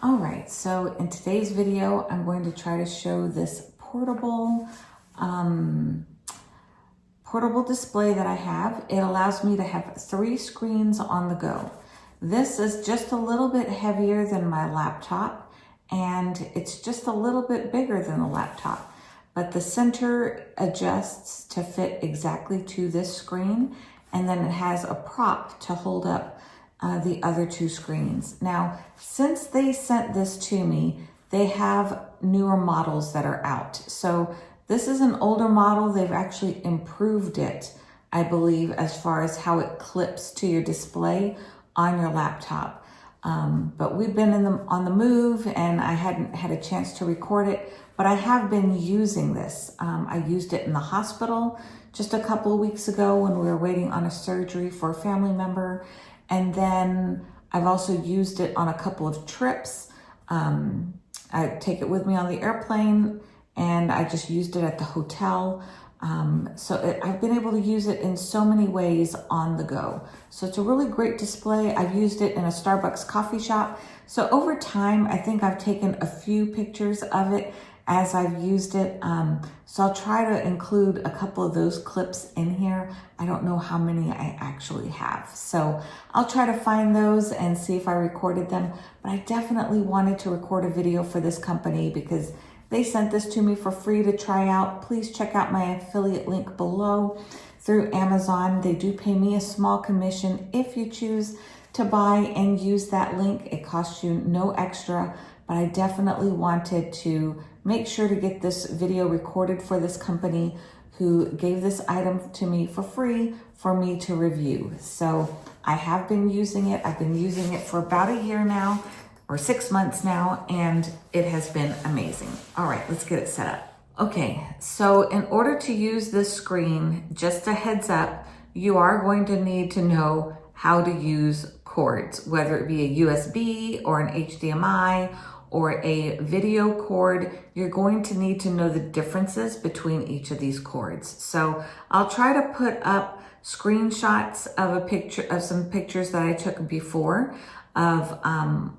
All right, so in today's video, I'm going to try to show this portable display that I have. It allows me to have 3 screens on the go. This is just a little bit heavier than my laptop, and it's just a little bit bigger than the laptop. But the center adjusts to fit exactly to this screen, and then it has a prop to hold up the other 2 screens. Now, since they sent this to me, they have newer models that are out. So this is an older model. They've actually improved it, I believe, as far as how it clips to your display on your laptop. But we've been on the move, and I hadn't had a chance to record it, but I have been using this. I used it in the hospital just a couple of weeks ago when we were waiting on a surgery for a family member. And then I've also used it on a couple of trips. I take it with me on the airplane, and I just used it at the hotel. I've been able to use it in so many ways on the go. So it's a really great display. I've used it in a Starbucks coffee shop. So over time, I think I've taken a few pictures of it as I've used it. So I'll try to include a couple of those clips in here. I don't know how many I actually have. So I'll try to find those and see if I recorded them. But I definitely wanted to record a video for this company because they sent this to me for free to try out. Please check out my affiliate link below through Amazon. They do pay me a small commission if you choose to buy and use that link. It costs you no extra, but I definitely wanted to make sure to get this video recorded for this company who gave this item to me for free for me to review. So I have been using it. I've been using it for about a year now, or 6 months now, and it has been amazing. All right, let's get it set up. Okay, so in order to use this screen, just a heads up, you are going to need to know how to use cords, whether it be a USB or an HDMI or a video cord. You're going to need to know the differences between each of these cords. So I'll try to put up screenshots of some pictures that I took before of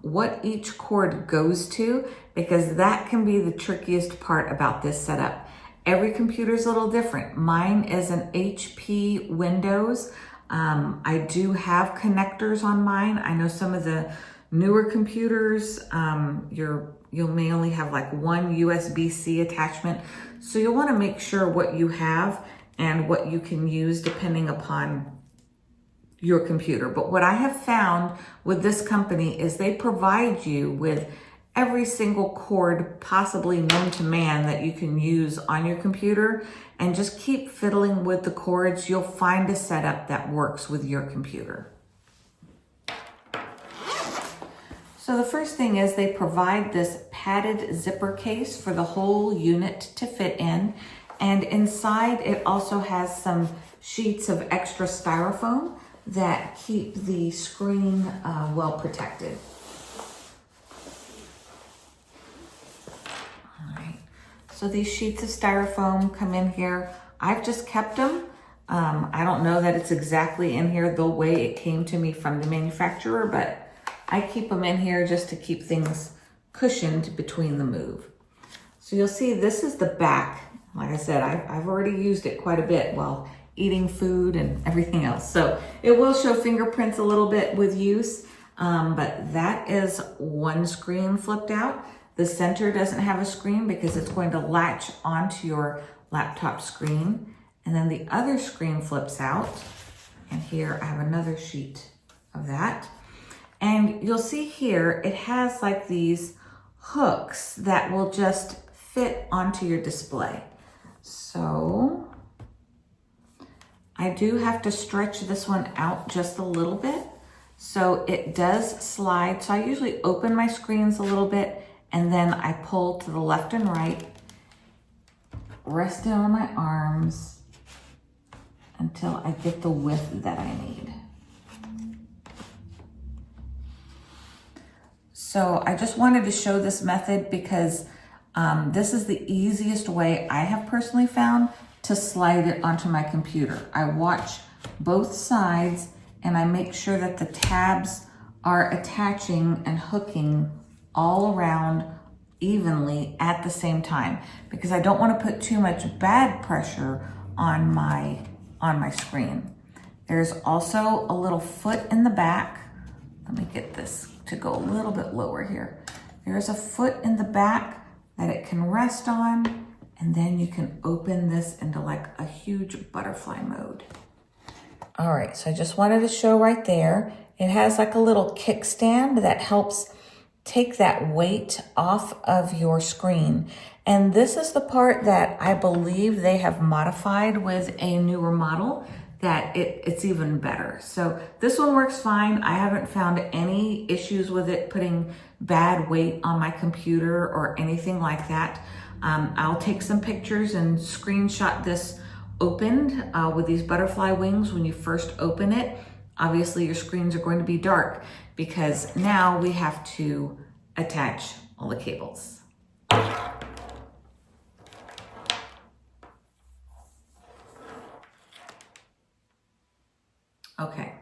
what each cord goes to, because that can be the trickiest part about this setup. Every computer is a little different. Mine is an HP Windows. I do have connectors on mine. I know some of the newer computers, you may only have like one USB-C attachment. So you'll want to make sure what you have and what you can use depending upon your computer. But what I have found with this company is they provide you with every single cord possibly known to man that you can use on your computer, and just keep fiddling with the cords. You'll find a setup that works with your computer. So the first thing is they provide this padded zipper case for the whole unit to fit in. And inside it also has some sheets of extra styrofoam that keep the screen well protected. All right, so these sheets of styrofoam come in here. I've just kept them. I don't know that it's exactly in here the way it came to me from the manufacturer, but I keep them in here just to keep things cushioned between the move. So you'll see this is the back. Like I said, I've already used it quite a bit while eating food and everything else. So it will show fingerprints a little bit with use, but that is one screen flipped out. The center doesn't have a screen because it's going to latch onto your laptop screen. And then the other screen flips out. And here I have another sheet of that. And you'll see here, it has like these hooks that will just fit onto your display. So I do have to stretch this one out just a little bit. So it does slide. So I usually open my screens a little bit, and then I pull to the left and right, rest down on my arms until I get the width that I need. So I just wanted to show this method because this is the easiest way I have personally found to slide it onto my computer. I watch both sides and I make sure that the tabs are attaching and hooking all around evenly at the same time, because I don't want to put too much bad pressure on my screen. There's also a little foot in the back. Let me get this to go a little bit lower here. There's a foot in the back that it can rest on, and then you can open this into like a huge butterfly mode. All right, so I just wanted to show right there. It has like a little kickstand that helps take that weight off of your screen. And this is the part that I believe they have modified with a newer model, that it's even better. So this one works fine. I haven't found any issues with it putting bad weight on my computer or anything like that. I'll take some pictures and screenshot this opened with these butterfly wings. When you first open it, obviously your screens are going to be dark because now we have to attach all the cables. Okay,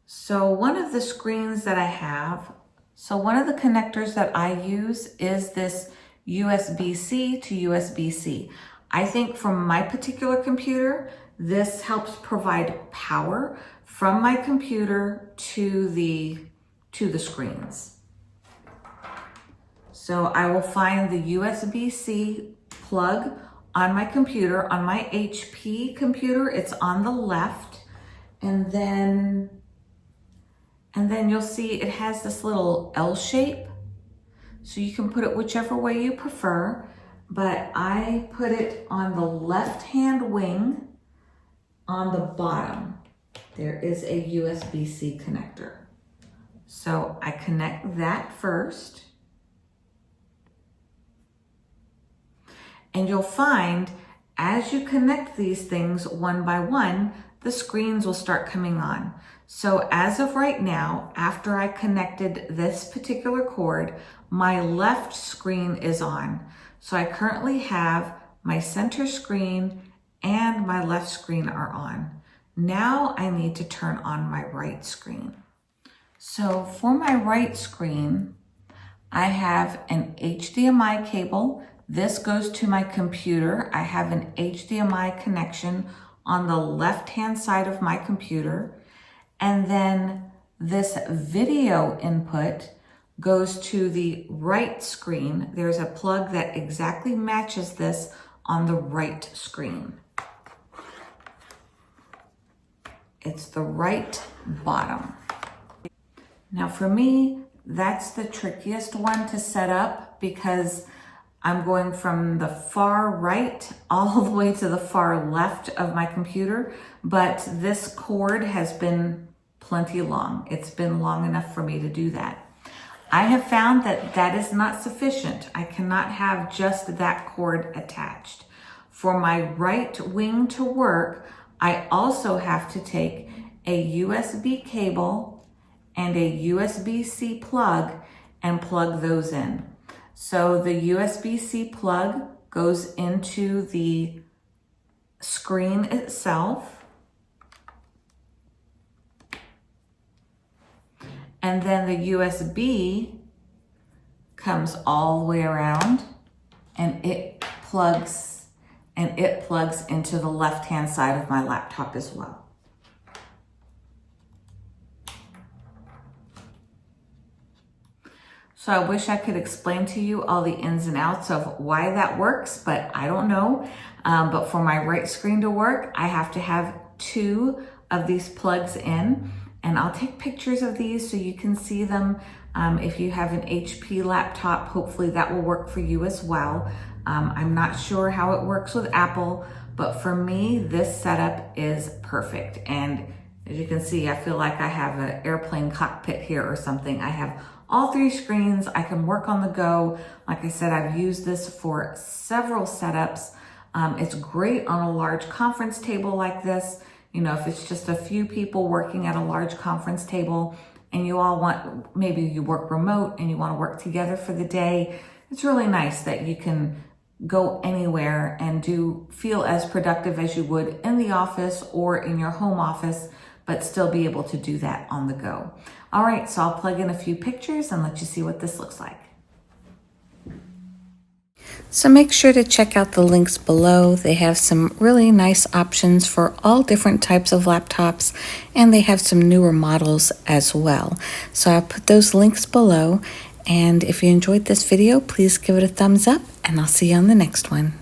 so one of the screens that I have, so one of the connectors that I use is this USB-C to USB-C. I think from my particular computer, this helps provide power from my computer to the screens. So I will find the USB-C plug on my computer. On my HP computer, it's on the left. And then you'll see it has this little L shape. So you can put it whichever way you prefer, but I put it on the left-hand wing on the bottom. There is a USB-C connector. So I connect that first. And you'll find as you connect these things one by one, the screens will start coming on. So as of right now, after I connected this particular cord, my left screen is on. So I currently have my center screen and my left screen are on. Now I need to turn on my right screen. So for my right screen, I have an HDMI cable. This goes to my computer. I have an HDMI connection on the left-hand side of my computer. And then this video input goes to the right screen. There's a plug that exactly matches this on the right screen. It's the right bottom. Now for me, that's the trickiest one to set up because I'm going from the far right all the way to the far left of my computer, but this cord has been plenty long. It's been long enough for me to do that. I have found that that is not sufficient. I cannot have just that cord attached. For my right wing to work, I also have to take a USB cable and a USB-C plug and plug those in. So the USB-C plug goes into the screen itself. And then the USB comes all the way around and it plugs into the left-hand side of my laptop as well. So I wish I could explain to you all the ins and outs of why that works, but I don't know. But for my right screen to work, I have to have 2 of these plugs in, and I'll take pictures of these so you can see them. If you have an HP laptop, hopefully that will work for you as well. I'm not sure how it works with Apple, but for me, this setup is perfect. And as you can see, I feel like I have an airplane cockpit here or something. I have all 3 screens. I can work on the go. Like I said, I've used this for several setups. It's great on a large conference table like this. You know, if it's just a few people working at a large conference table and you all want, maybe you work remote and you want to work together for the day, it's really nice that you can go anywhere and feel as productive as you would in the office or in your home office but still be able to do that on the go. All right, so I'll plug in a few pictures and let you see what this looks like. So make sure to check out the links below. They have some really nice options for all different types of laptops, and they have some newer models as well. So I'll put those links below, and if you enjoyed this video, please give it a thumbs up, and I'll see you on the next one.